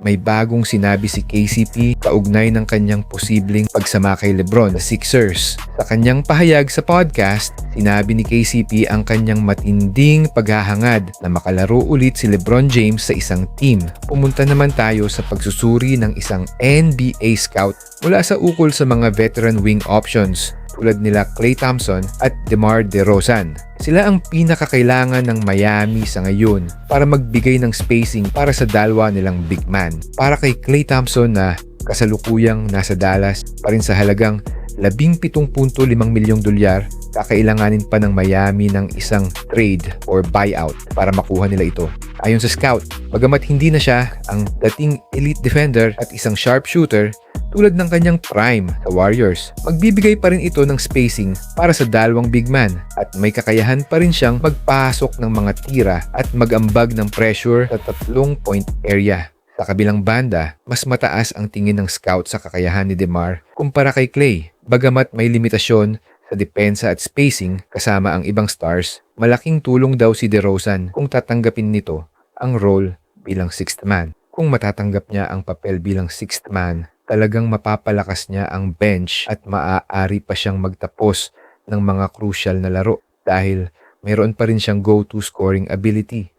may bagong sinabi si KCP kaugnay ng kanyang posibleng pagsama kay LeBron sa Sixers. Sa kanyang pahayag sa podcast, sinabi ni KCP ang kanyang matinding paghahangad na makalaro ulit si LeBron James sa isang team. Pumunta naman tayo sa pagsusuri ng isang NBA scout mula sa ukol sa mga veteran wing options tulad nila Klay Thompson at DeMar DeRozan. Sila ang pinakakailangan ng Miami sa ngayon para magbigay ng spacing para sa dalawa nilang big man. Para kay Klay Thompson na kasalukuyang nasa Dallas pa rin sa halagang $17.5 milyong, kakailanganin pa ng Miami ng isang trade or buyout para makuha nila ito. Ayon sa scout, bagamat hindi na siya ang dating elite defender at isang sharpshooter tulad ng kanyang prime sa Warriors, magbibigay pa rin ito ng spacing para sa dalawang big man at may kakayahan pa rin siyang magpasok ng mga tira at magambag ng pressure sa 3-point area. Sa kabilang banda, mas mataas ang tingin ng scout sa kakayahan ni DeMar kumpara kay Klay. Bagamat may limitasyon sa depensa at spacing kasama ang ibang stars, malaking tulong daw si DeRozan kung tatanggapin nito ang role bilang sixth man. Kung matatanggap niya ang papel bilang sixth man, talagang mapapalakas niya ang bench at maaari pa siyang magtapos ng mga crucial na laro dahil mayroon pa rin siyang go-to scoring ability.